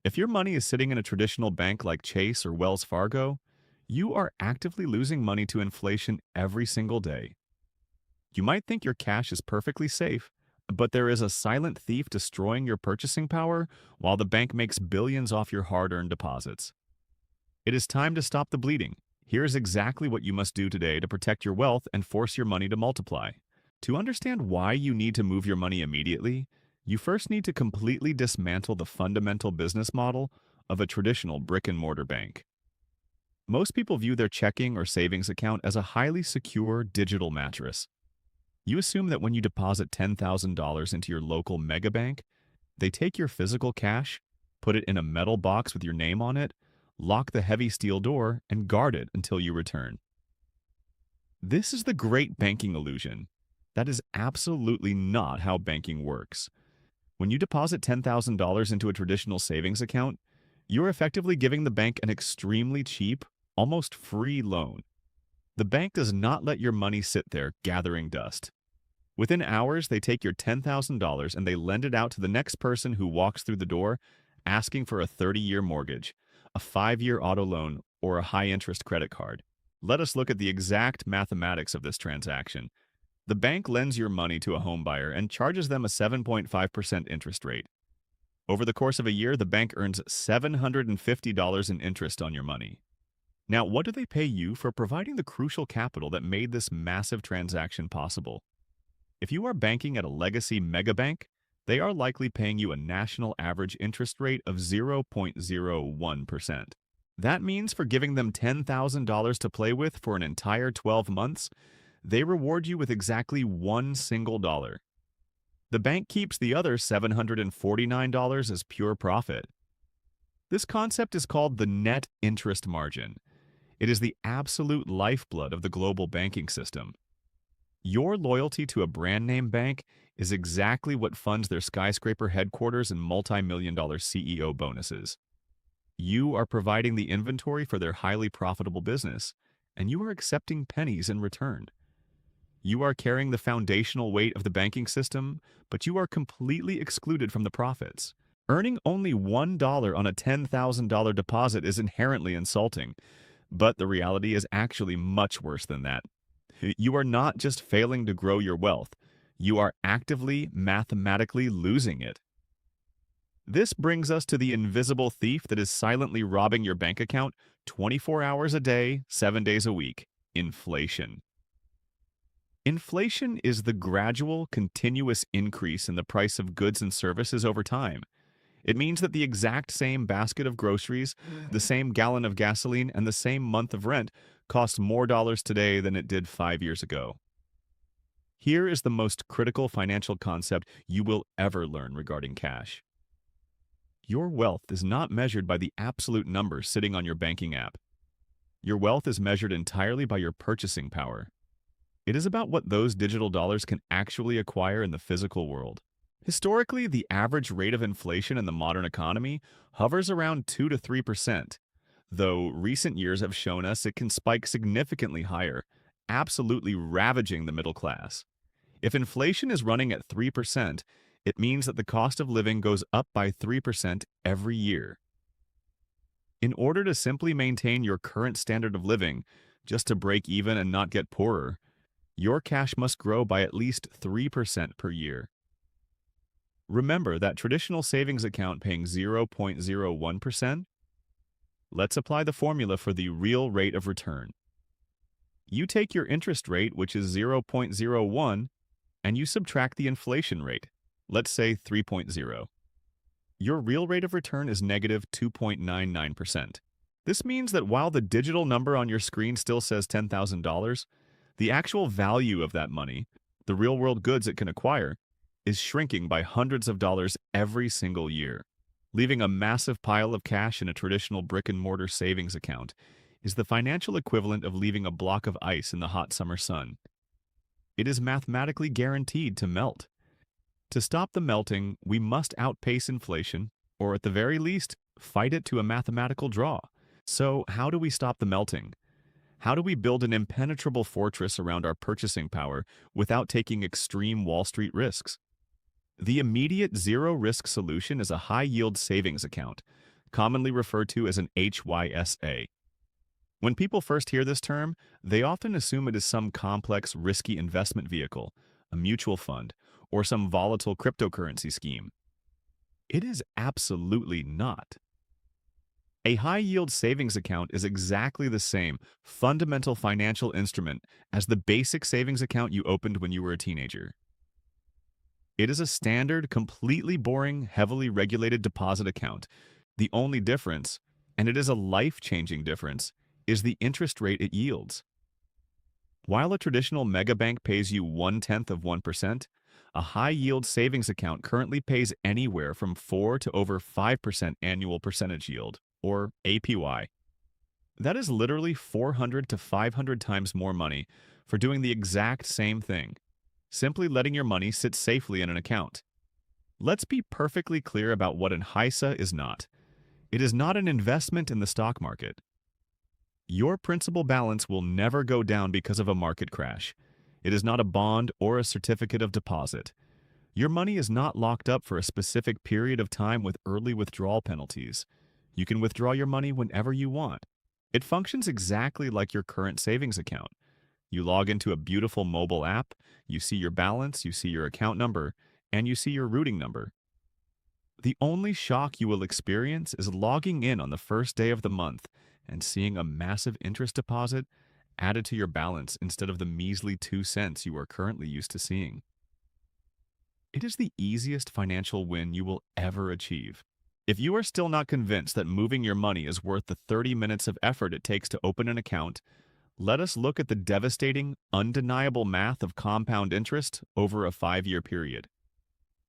If your money is sitting in a traditional bank like Chase or Wells Fargo, you are actively losing money to inflation every single day. You might think your cash is perfectly safe, but there is a silent thief destroying your purchasing power while the bank makes billions off your hard-earned deposits. It is time to stop the bleeding. Here's exactly what you must do today to protect your wealth and force your money to multiply. To understand why you need to move your money immediately, you first need to completely dismantle the fundamental business model of a traditional brick-and-mortar bank. Most people view their checking or savings account as a highly secure digital mattress. You assume that when you deposit $10,000 into your local mega bank, they take your physical cash, put it in a metal box with your name on it, lock the heavy steel door, and guard it until you return. This is the great banking illusion. That is absolutely not how banking works. When you deposit $10,000 into a traditional savings account, you're effectively giving the bank an extremely cheap, almost free loan. The bank does not let your money sit there gathering dust. Within hours, they take your $10,000 and they lend it out to the next person who walks through the door asking for a 30-year mortgage, a 5-year auto loan, or a high-interest credit card. Let us look at the exact mathematics of this transaction. The bank lends your money to a home buyer and charges them a 7.5% interest rate. Over the course of a year, the bank earns $750 in interest on your money. Now, what do they pay you for providing the crucial capital that made this massive transaction possible? If you are banking at a legacy megabank, they are likely paying you a national average interest rate of 0.01%. That means for giving them $10,000 to play with for an entire 12 months, they reward you with exactly one single dollar. The bank keeps the other $749 as pure profit. This concept is called the net interest margin. It is the absolute lifeblood of the global banking system. Your loyalty to a brand name bank is exactly what funds their skyscraper headquarters and multi-million-dollar CEO bonuses. You are providing the inventory for their highly profitable business, and you are accepting pennies in return. You are carrying the foundational weight of the banking system, but you are completely excluded from the profits. Earning only $1 on a $10,000 deposit is inherently insulting, but the reality is actually much worse than that. You are not just failing to grow your wealth, you are actively, mathematically losing it. This brings us to the invisible thief that is silently robbing your bank account 24 hours a day, 7 days a week: inflation. Inflation is the gradual, continuous increase in the price of goods and services over time. It means that the exact same basket of groceries, the same gallon of gasoline, and the same month of rent costs more dollars today than it did 5 years ago. Here is the most critical financial concept you will ever learn regarding cash. Your wealth is not measured by the absolute number sitting on your banking app. Your wealth is measured entirely by your purchasing power. It is about what those digital dollars can actually acquire in the physical world. Historically, the average rate of inflation in the modern economy hovers around 2 to 3%, though recent years have shown us it can spike significantly higher, absolutely ravaging the middle class. If inflation is running at 3%, it means that the cost of living goes up by 3% every year. In order to simply maintain your current standard of living, just to break even and not get poorer, your cash must grow by at least 3% per year. Remember that traditional savings account paying 0.01%? Let's apply the formula for the real rate of return. You take your interest rate, which is 0.01, and you subtract the inflation rate, let's say 3.0. Your real rate of return is negative 2.99%. This means that while the digital number on your screen still says $10,000, the actual value of that money, the real-world goods it can acquire, is shrinking by hundreds of dollars every single year. Leaving a massive pile of cash in a traditional brick-and-mortar savings account is the financial equivalent of leaving a block of ice in the hot summer sun. It is mathematically guaranteed to melt. To stop the melting, we must outpace inflation, or at the very least, fight it to a mathematical draw. So, how do we stop the melting? How do we build an impenetrable fortress around our purchasing power without taking extreme Wall Street risks? The immediate zero-risk solution is a high-yield savings account, commonly referred to as an HYSA. When people first hear this term, they often assume it is some complex, risky investment vehicle, a mutual fund, or some volatile cryptocurrency scheme. It is absolutely not. A high-yield savings account is exactly the same fundamental financial instrument as the basic savings account you opened when you were a teenager. It is a standard, completely boring, heavily regulated deposit account. The only difference, and it is a life-changing difference, is the interest rate it yields. While a traditional mega bank pays you 1/10 of 1%, a high-yield savings account currently pays anywhere from 4 to over 5% annual percentage yield, or APY. That is literally 400 to 500 times more money for doing the exact same thing, simply letting your money sit safely in an account. Let's be perfectly clear about what an HYSA is not. It is not an investment in the stock market. Your principal balance will never go down because of a market crash. It is not a bond or a certificate of deposit. Your money is not locked up for a specific period of time with early withdrawal penalties. You can withdraw your money whenever you want. It functions exactly like your current savings account. You log into a beautiful mobile app, you see your balance, you see your account number, and you see your routing number. The only shock you will experience is logging in on the first day of the month and seeing a massive interest deposit added to your balance instead of the measly 2 cents you are currently used to seeing. It is the easiest financial win you will ever achieve. If you are still not convinced that moving your money is worth the 30 minutes of effort it takes to open an account, let us look at the devastating, undeniable math of compound interest over a 5-year period.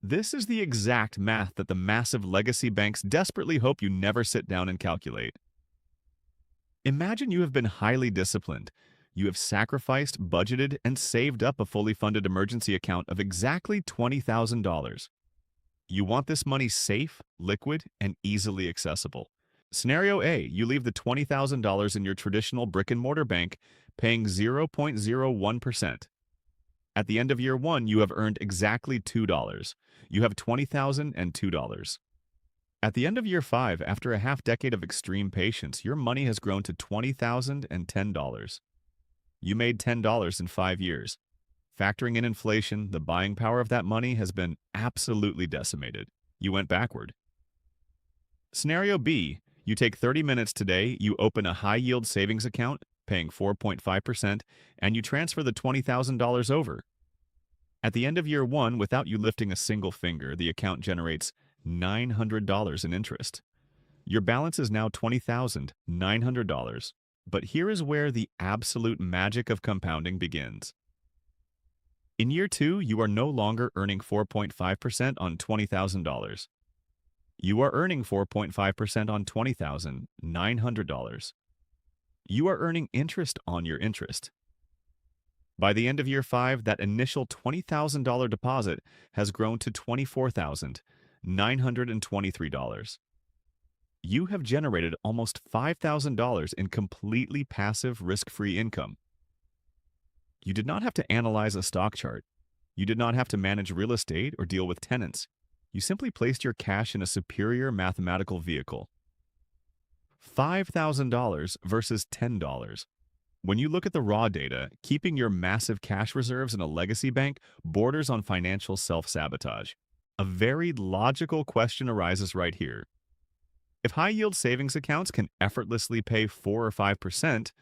This is the exact math that the massive legacy banks desperately hope you never sit down and calculate. Imagine you have been highly disciplined. You have sacrificed, budgeted, and saved up a fully funded emergency account of exactly $20,000. You want this money safe, liquid, and easily accessible. Scenario A, you leave the $20,000 in your traditional brick-and-mortar bank, paying 0.01%. At the end of year 1, you have earned exactly $2. You have $20,002. At the end of year 5, after a half-decade of extreme patience, your money has grown to $20,010. You made $10 in 5 years. Factoring in inflation, the buying power of that money has been absolutely decimated. You went backward. Scenario B, you take 30 minutes today, you open a high-yield savings account, paying 4.5%, and you transfer the $20,000 over. At the end of year 1, without you lifting a single finger, the account generates $900 in interest. Your balance is now $20,900. But here is where the absolute magic of compounding begins. In year 2, you are no longer earning 4.5% on $20,000. You are earning 4.5% on $20,900. You are earning interest on your interest. By the end of year 5, that initial $20,000 deposit has grown to $24,923. You have generated almost $5,000 in completely passive, risk-free income. You did not have to analyze a stock chart. You did not have to manage real estate or deal with tenants. You simply placed your cash in a superior mathematical vehicle. $5,000 versus $10. When you look at the raw data, keeping your massive cash reserves in a legacy bank borders on financial self-sabotage. A very logical question arises right here. If high-yield savings accounts can effortlessly pay 4 or 5%,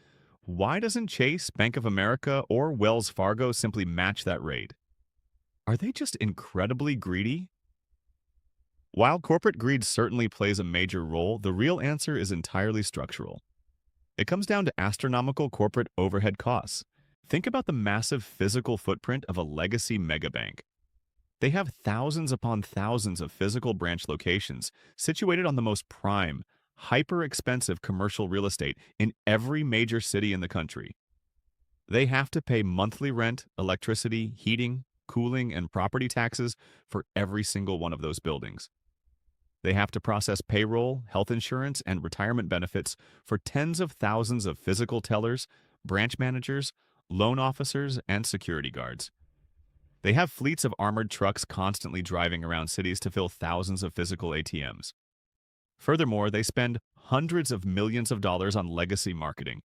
why doesn't Chase, Bank of America, or Wells Fargo simply match that rate? Are they just incredibly greedy? While corporate greed certainly plays a major role, the real answer is entirely structural. It comes down to astronomical corporate overhead costs. Think about the massive physical footprint of a legacy megabank. They have thousands upon thousands of physical branch locations situated on the most prime, hyper-expensive commercial real estate in every major city in the country. They have to pay monthly rent, electricity, heating, cooling, and property taxes for every single one of those buildings. They have to process payroll, health insurance, and retirement benefits for tens of thousands of physical tellers, branch managers, loan officers, and security guards. They have fleets of armored trucks constantly driving around cities to fill thousands of physical ATMs. Furthermore, they spend hundreds of millions of dollars on legacy marketing,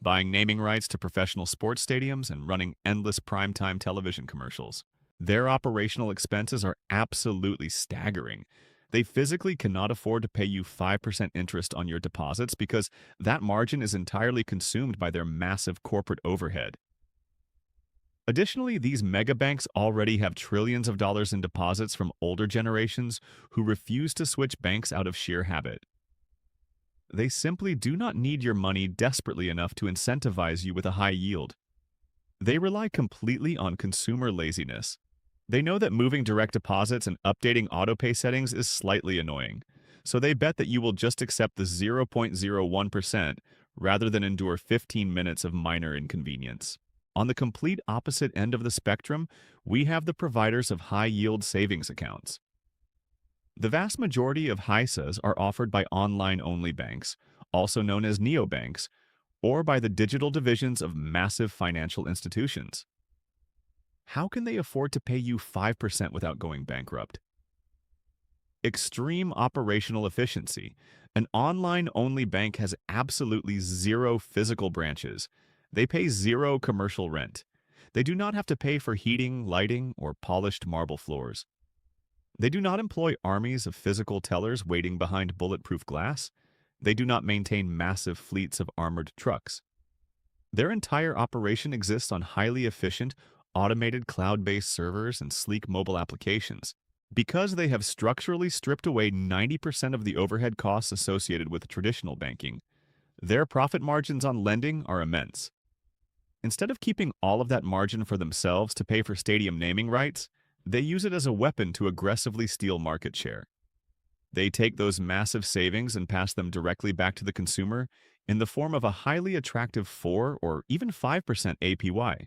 buying naming rights to professional sports stadiums and running endless primetime television commercials. Their operational expenses are absolutely staggering. They physically cannot afford to pay you 5% interest on your deposits because that margin is entirely consumed by their massive corporate overhead. Additionally, these mega banks already have trillions of dollars in deposits from older generations who refuse to switch banks out of sheer habit. They simply do not need your money desperately enough to incentivize you with a high yield. They rely completely on consumer laziness. They know that moving direct deposits and updating autopay settings is slightly annoying, so they bet that you will just accept the 0.01% rather than endure 15 minutes of minor inconvenience. On the complete opposite end of the spectrum, we have the providers of high-yield savings accounts. The vast majority of HYSAs are offered by online-only banks, also known as neobanks, or by the digital divisions of massive financial institutions. How can they afford to pay you 5% without going bankrupt? Extreme operational efficiency. An online-only bank has absolutely zero physical branches. They pay zero commercial rent. They do not have to pay for heating, lighting, or polished marble floors. They do not employ armies of physical tellers waiting behind bulletproof glass. They do not maintain massive fleets of armored trucks. Their entire operation exists on highly efficient, automated cloud-based servers and sleek mobile applications. Because they have structurally stripped away 90% of the overhead costs associated with traditional banking, their profit margins on lending are immense. Instead of keeping all of that margin for themselves to pay for stadium naming rights, they use it as a weapon to aggressively steal market share. They take those massive savings and pass them directly back to the consumer in the form of a highly attractive 4 or even 5% APY.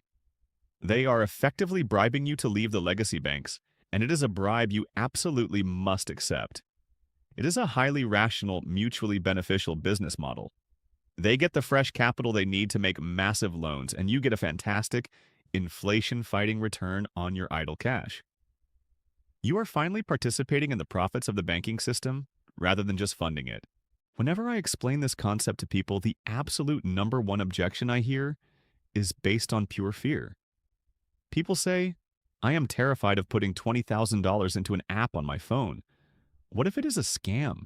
They are effectively bribing you to leave the legacy banks, and it is a bribe you absolutely must accept. It is a highly rational, mutually beneficial business model. They get the fresh capital they need to make massive loans, and you get a fantastic, inflation-fighting return on your idle cash. You are finally participating in the profits of the banking system rather than just funding it. Whenever I explain this concept to people, the absolute number one objection I hear is based on pure fear. People say, I am terrified of putting $20,000 into an app on my phone. What if it is a scam?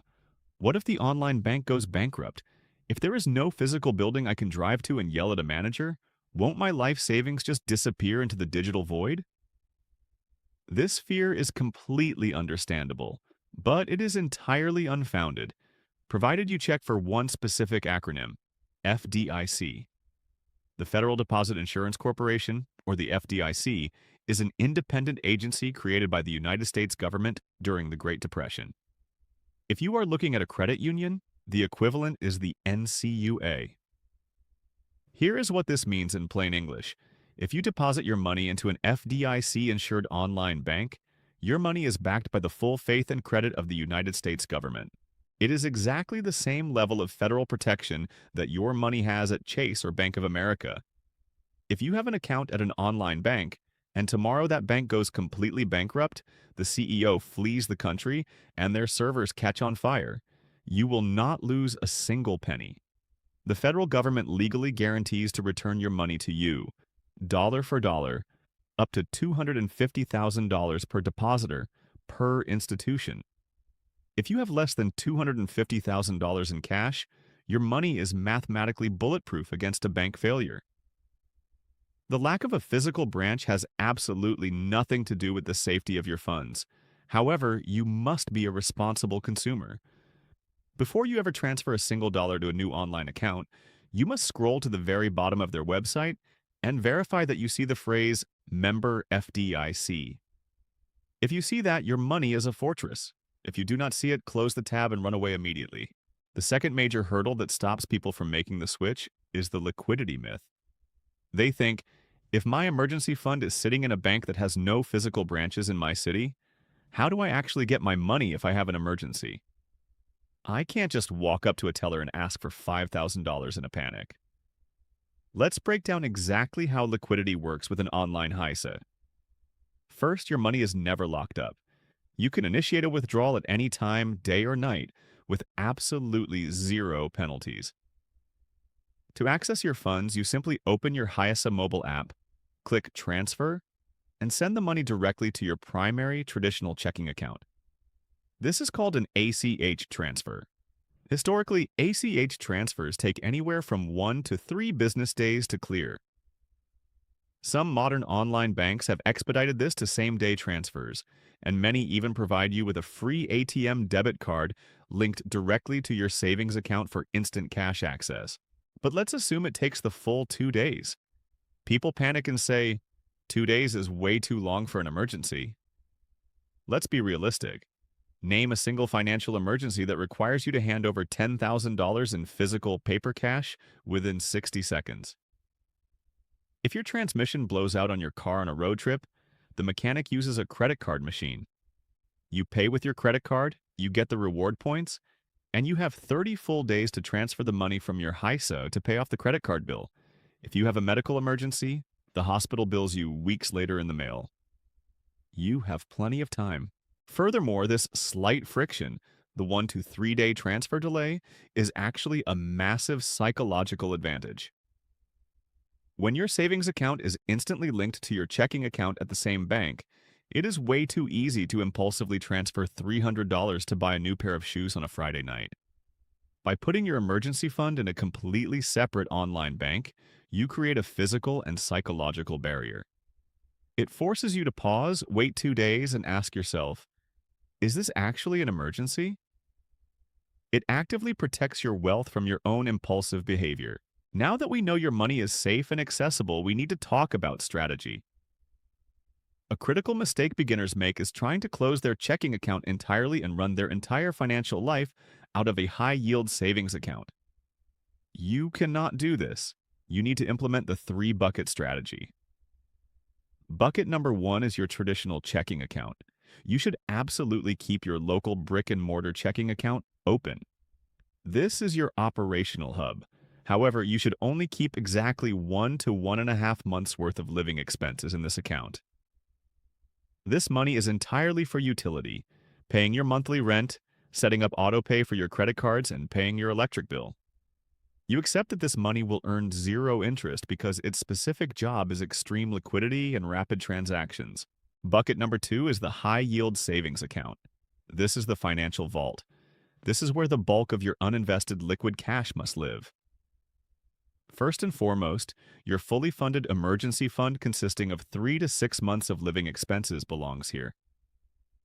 What if the online bank goes bankrupt? If there is no physical building I can drive to and yell at a manager, won't my life savings just disappear into the digital void? This fear is completely understandable, but it is entirely unfounded, provided you check for one specific acronym, FDIC. The Federal Deposit Insurance Corporation, or the FDIC, is an independent agency created by the United States government during the Great Depression. If you are looking at a credit union, the equivalent is the NCUA. Here is what this means in plain English. If you deposit your money into an FDIC-insured online bank, your money is backed by the full faith and credit of the United States government. It is exactly the same level of federal protection that your money has at Chase or Bank of America. If you have an account at an online bank, and tomorrow that bank goes completely bankrupt, the CEO flees the country, and their servers catch on fire, you will not lose a single penny. The federal government legally guarantees to return your money to you, dollar for dollar, up to $250,000 per depositor, per institution. If you have less than $250,000 in cash, your money is mathematically bulletproof against a bank failure. The lack of a physical branch has absolutely nothing to do with the safety of your funds. However, you must be a responsible consumer. Before you ever transfer a single dollar to a new online account, you must scroll to the very bottom of their website and verify that you see the phrase Member FDIC. If you see that, your money is a fortress. If you do not see it, close the tab and run away immediately. The second major hurdle that stops people from making the switch is the liquidity myth. They think, if my emergency fund is sitting in a bank that has no physical branches in my city, how do I actually get my money if I have an emergency? I can't just walk up to a teller and ask for $5,000 in a panic. Let's break down exactly how liquidity works with an online HYSA. First, your money is never locked up. You can initiate a withdrawal at any time, day or night, with absolutely zero penalties. To access your funds, you simply open your HYSA mobile app, click Transfer, and send the money directly to your primary traditional checking account. This is called an ACH transfer. Historically, ACH transfers take anywhere from 1 to 3 business days to clear. Some modern online banks have expedited this to same-day transfers, and many even provide you with a free ATM debit card linked directly to your savings account for instant cash access. But let's assume it takes the full 2 days. People panic and say, 2 days is way too long for an emergency. Let's be realistic. Name a single financial emergency that requires you to hand over $10,000 in physical paper cash within 60 seconds. If your transmission blows out on your car on a road trip, the mechanic uses a credit card machine. You pay with your credit card, you get the reward points, and you have 30 full days to transfer the money from your HYSA to pay off the credit card bill. If you have a medical emergency, the hospital bills you weeks later in the mail. You have plenty of time. Furthermore, this slight friction, the 1 to 3 day transfer delay, is actually a massive psychological advantage. When your savings account is instantly linked to your checking account at the same bank, it is way too easy to impulsively transfer $300 to buy a new pair of shoes on a Friday night. By putting your emergency fund in a completely separate online bank, you create a physical and psychological barrier. It forces you to pause, wait 2 days, and ask yourself, is this actually an emergency? It actively protects your wealth from your own impulsive behavior. Now that we know your money is safe and accessible, we need to talk about strategy. A critical mistake beginners make is trying to close their checking account entirely and run their entire financial life out of a high-yield savings account. You cannot do this. You need to implement the 3-bucket strategy. Bucket number 1 is your traditional checking account. You should absolutely keep your local brick-and-mortar checking account open. This is your operational hub. However, you should only keep exactly 1 to 1.5 months worth of living expenses in this account. This money is entirely for utility, paying your monthly rent, setting up auto-pay for your credit cards, and paying your electric bill. You accept that this money will earn 0 interest because its specific job is extreme liquidity and rapid transactions. Bucket number 2 is the high-yield savings account. This is the financial vault. This is where the bulk of your uninvested liquid cash must live. First and foremost, your fully funded emergency fund consisting of 3 to 6 months of living expenses belongs here.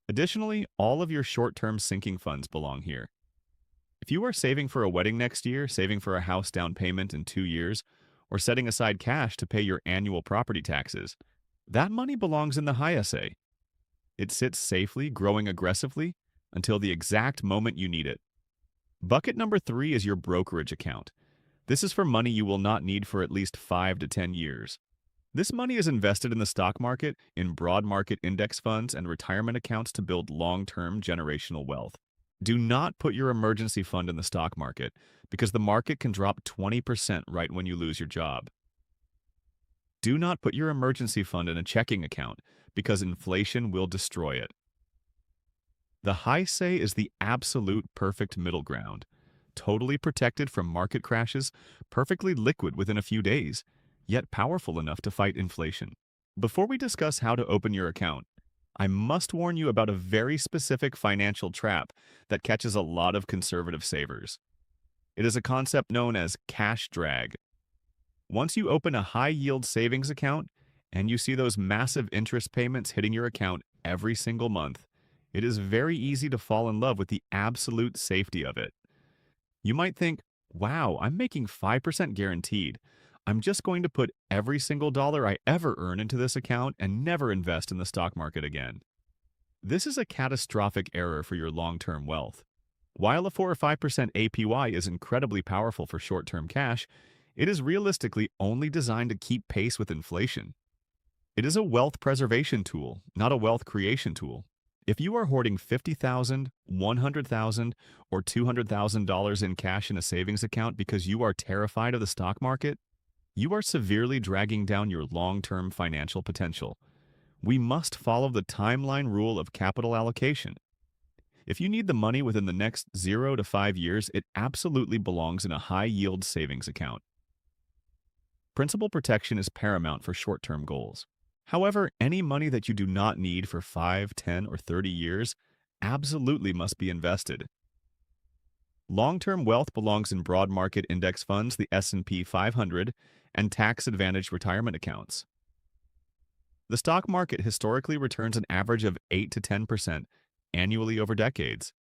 Additionally, all of your short-term sinking funds belong here. If you are saving for a wedding next year, saving for a house down payment in 2 years, or setting aside cash to pay your annual property taxes, that money belongs in the HYSA. It sits safely, growing aggressively, until the exact moment you need it. Bucket number 3 is your brokerage account. This is for money you will not need for at least 5 to 10 years. This money is invested in the stock market, in broad market index funds, and retirement accounts to build long-term generational wealth. Do not put your emergency fund in the stock market because the market can drop 20% right when you lose your job. Do not put your emergency fund in a checking account because inflation will destroy it. The HYSA is the absolute perfect middle ground. Totally protected from market crashes, perfectly liquid within a few days, yet powerful enough to fight inflation. Before we discuss how to open your account, I must warn you about a very specific financial trap that catches a lot of conservative savers. It is a concept known as cash drag. Once you open a high-yield savings account and you see those massive interest payments hitting your account every single month, it is very easy to fall in love with the absolute safety of it. You might think, wow, I'm making 5% guaranteed. I'm just going to put every single dollar I ever earn into this account and never invest in the stock market again. This is a catastrophic error for your long-term wealth. While a 4 or 5% APY is incredibly powerful for short-term cash, it is realistically only designed to keep pace with inflation. It is a wealth preservation tool, not a wealth creation tool. If you are hoarding $50,000, $100,000, or $200,000 in cash in a savings account because you are terrified of the stock market, you are severely dragging down your long-term financial potential. We must follow the timeline rule of capital allocation. If you need the money within the next 0 to 5 years, it absolutely belongs in a high-yield savings account. Principal protection is paramount for short-term goals. However, any money that you do not need for 5, 10, or 30 years absolutely must be invested. Long-term wealth belongs in broad market index funds, the S&P 500, and tax-advantaged retirement accounts. The stock market historically returns an average of 8 to 10% annually over decades.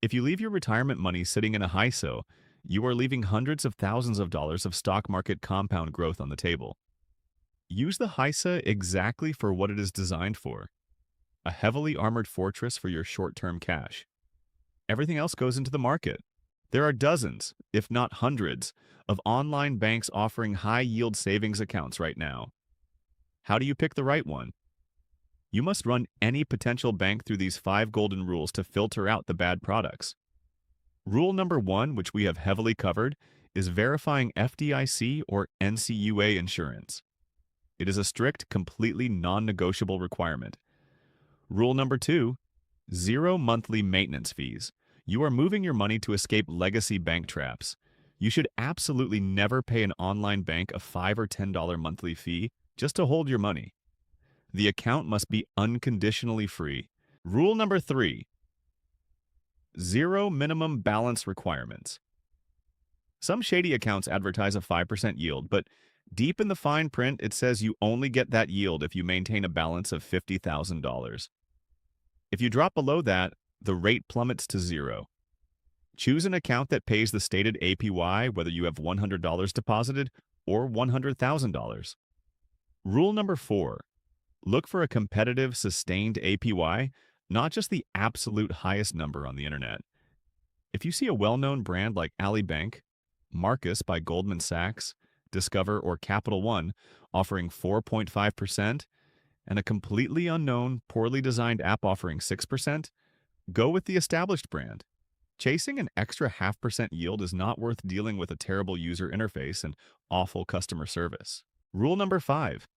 If you leave your retirement money sitting in a HYSA, you are leaving hundreds of thousands of dollars of stock market compound growth on the table. Use the HYSA exactly for what it is designed for: a heavily armored fortress for your short-term cash. Everything else goes into the market. There are dozens, if not hundreds, of online banks offering high-yield savings accounts right now. How do you pick the right one? You must run any potential bank through these 5 golden rules to filter out the bad products. Rule number 1, which we have heavily covered, is verifying FDIC or NCUA insurance. It is a strict, completely non-negotiable requirement. Rule number 2, 0 monthly maintenance fees. You are moving your money to escape legacy bank traps. You should absolutely never pay an online bank a $5 or $10 monthly fee just to hold your money. The account must be unconditionally free. Rule number 3, 0 minimum balance requirements. Some shady accounts advertise a 5% yield, but deep in the fine print, it says you only get that yield if you maintain a balance of $50,000. If you drop below that, the rate plummets to 0. Choose an account that pays the stated APY, whether you have $100 deposited or $100,000. Rule number 4, look for a competitive, sustained APY, not just the absolute highest number on the internet. If you see a well-known brand like Ali Bank, Marcus by Goldman Sachs, Discover, or Capital One offering 4.5%, and a completely unknown, poorly designed app offering 6%, go with the established brand. Chasing an extra 0.5% yield is not worth dealing with a terrible user interface and awful customer service. Rule number 5,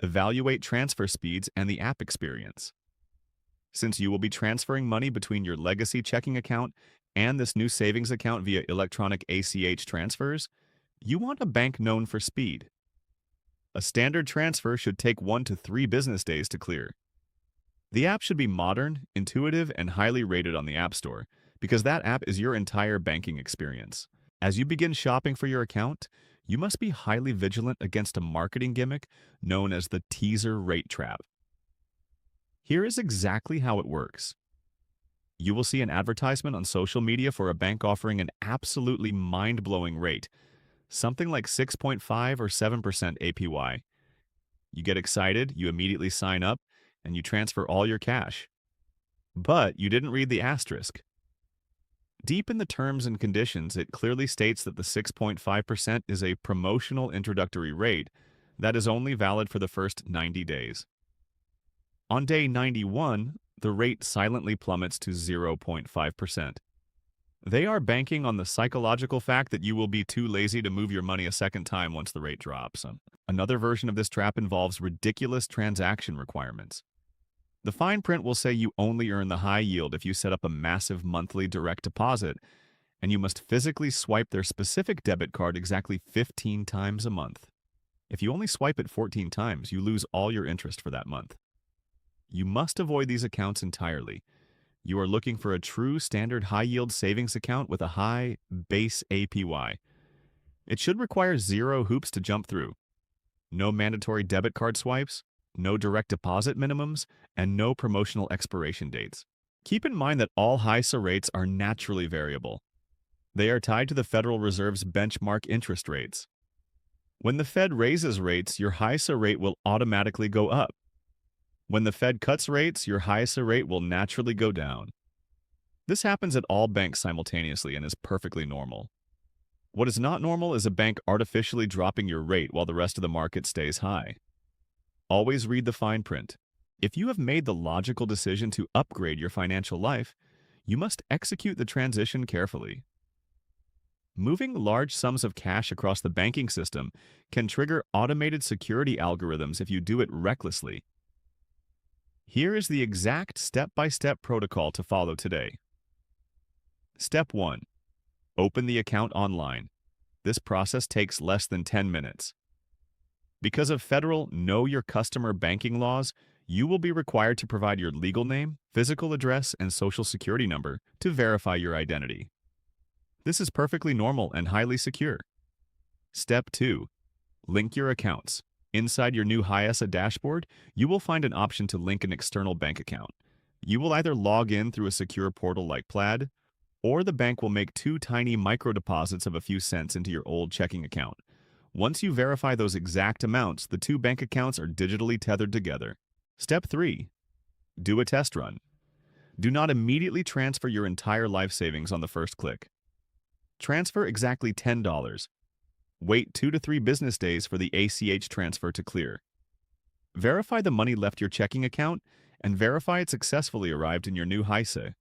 evaluate transfer speeds and the app experience. Since you will be transferring money between your legacy checking account and this new savings account via electronic ACH transfers, you want a bank known for speed. A standard transfer should take 1 to 3 business days to clear. The app should be modern, intuitive, and highly rated on the App Store, because that app is your entire banking experience. As you begin shopping for your account, you must be highly vigilant against a marketing gimmick known as the teaser rate trap. Here is exactly how it works. You will see an advertisement on social media for a bank offering an absolutely mind-blowing rate, something like 6.5 or 7% APY. You get excited, you immediately sign up, and you transfer all your cash. But you didn't read the asterisk. Deep in the terms and conditions, it clearly states that the 6.5% is a promotional introductory rate that is only valid for the first 90 days. On day 91, the rate silently plummets to 0.5%. They are banking on the psychological fact that you will be too lazy to move your money a second time once the rate drops. Another version of this trap involves ridiculous transaction requirements. The fine print will say you only earn the high yield if you set up a massive monthly direct deposit, and you must physically swipe their specific debit card exactly 15 times a month. If you only swipe it 14 times, you lose all your interest for that month. You must avoid these accounts entirely. You are looking for a true standard high-yield savings account with a high base APY. It should require 0 hoops to jump through. No mandatory debit card swipes, no direct deposit minimums, and no promotional expiration dates. Keep in mind that all HYSA rates are naturally variable. They are tied to the Federal Reserve's benchmark interest rates. When the Fed raises rates, your HYSA rate will automatically go up. When the Fed cuts rates, your HYSA rate will naturally go down. This happens at all banks simultaneously and is perfectly normal. What is not normal is a bank artificially dropping your rate while the rest of the market stays high. Always read the fine print. If you have made the logical decision to upgrade your financial life, you must execute the transition carefully. Moving large sums of cash across the banking system can trigger automated security algorithms if you do it recklessly. Here is the exact step-by-step protocol to follow today. Step 1. Open the account online. This process takes less than 10 minutes. Because of federal Know Your Customer banking laws, you will be required to provide your legal name, physical address, and social security number to verify your identity. This is perfectly normal and highly secure. Step 2. Link your accounts. Inside your new HYSA dashboard, you will find an option to link an external bank account. You will either log in through a secure portal like Plaid, or the bank will make 2 tiny micro deposits of a few cents into your old checking account. Once you verify those exact amounts, the 2 bank accounts are digitally tethered together. Step 3. Do a test run. Do not immediately transfer your entire life savings on the first click. Transfer exactly $10. Wait 2 to 3 business days for the ACH transfer to clear. Verify the money left your checking account and verify it successfully arrived in your new HYSA.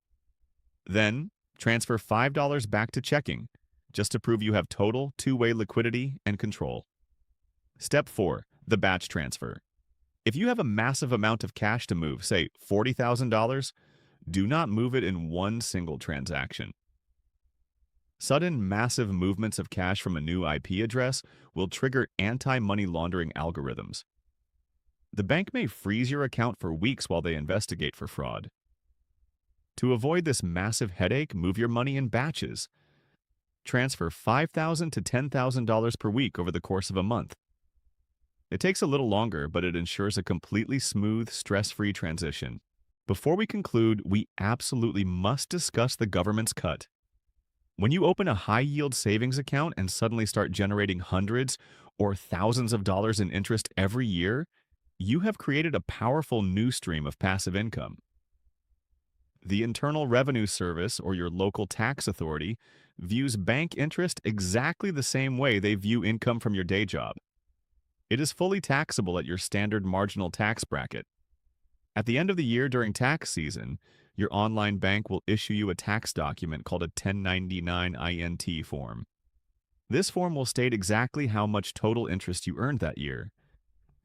Then, transfer $5 back to checking, just to prove you have total two-way liquidity and control. Step 4. The batch transfer. If you have a massive amount of cash to move, say $40,000, do not move it in one single transaction. Sudden, massive movements of cash from a new IP address will trigger anti-money laundering algorithms. The bank may freeze your account for weeks while they investigate for fraud. To avoid this massive headache, move your money in batches. Transfer $5,000 to $10,000 per week over the course of a month. It takes a little longer, but it ensures a completely smooth, stress-free transition. Before we conclude, we absolutely must discuss the government's cut. When you open a high-yield savings account and suddenly start generating hundreds or thousands of dollars in interest every year, you have created a powerful new stream of passive income. The Internal Revenue Service, or your local tax authority, views bank interest exactly the same way they view income from your day job. It is fully taxable at your standard marginal tax bracket. At the end of the year during tax season, your online bank will issue you a tax document called a 1099 INT form. This form will state exactly how much total interest you earned that year.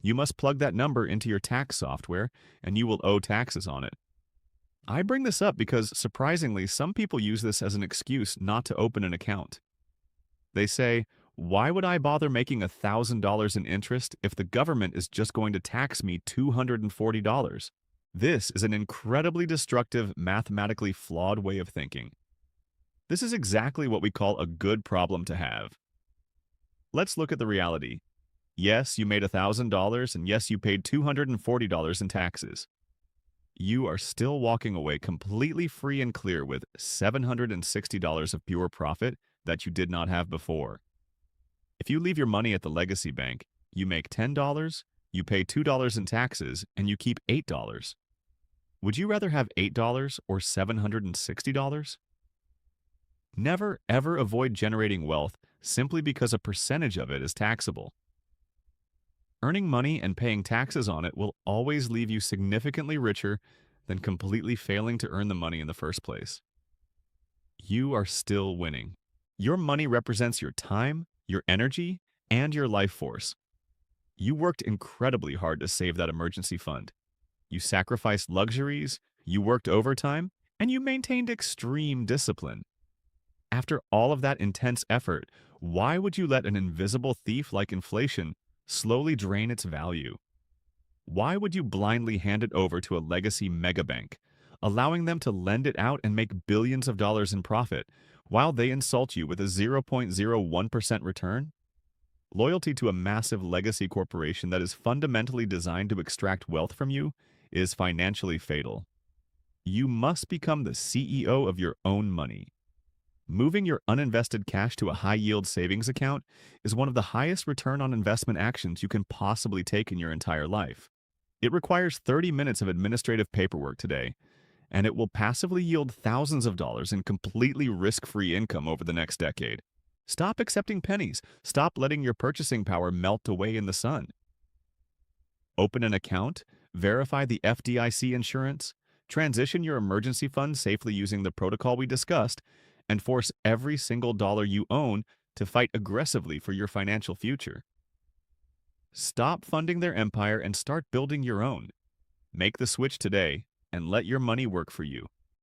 You must plug that number into your tax software, and you will owe taxes on it. I bring this up because, surprisingly, some people use this as an excuse not to open an account. They say, "Why would I bother making $1,000 in interest if the government is just going to tax me $240? This is an incredibly destructive, mathematically flawed way of thinking. This is exactly what we call a good problem to have. Let's look at the reality. Yes, you made $1,000, and yes, you paid $240 in taxes. You are still walking away completely free and clear with $760 of pure profit that you did not have before. If you leave your money at the legacy bank, you make $10, you pay $2 in taxes, and you keep $8. Would you rather have $8 or $760? Never, ever avoid generating wealth simply because a percentage of it is taxable. Earning money and paying taxes on it will always leave you significantly richer than completely failing to earn the money in the first place. You are still winning. Your money represents your time, your energy, and your life force. You worked incredibly hard to save that emergency fund. You sacrificed luxuries, you worked overtime, and you maintained extreme discipline. After all of that intense effort, why would you let an invisible thief like inflation slowly drain its value? Why would you blindly hand it over to a legacy megabank, allowing them to lend it out and make billions of dollars in profit, while they insult you with a 0.01% return? Loyalty to a massive legacy corporation that is fundamentally designed to extract wealth from you is financially fatal. You must become the CEO of your own money. Moving your uninvested cash to a high-yield savings account is one of the highest return on investment actions you can possibly take in your entire life. It requires 30 minutes of administrative paperwork today, and it will passively yield thousands of dollars in completely risk-free income over the next decade. Stop accepting pennies. Stop letting your purchasing power melt away in the sun. Open an account, verify the FDIC insurance, transition your emergency fund safely using the protocol we discussed, and force every single dollar you own to fight aggressively for your financial future. Stop funding their empire and start building your own. Make the switch today and let your money work for you.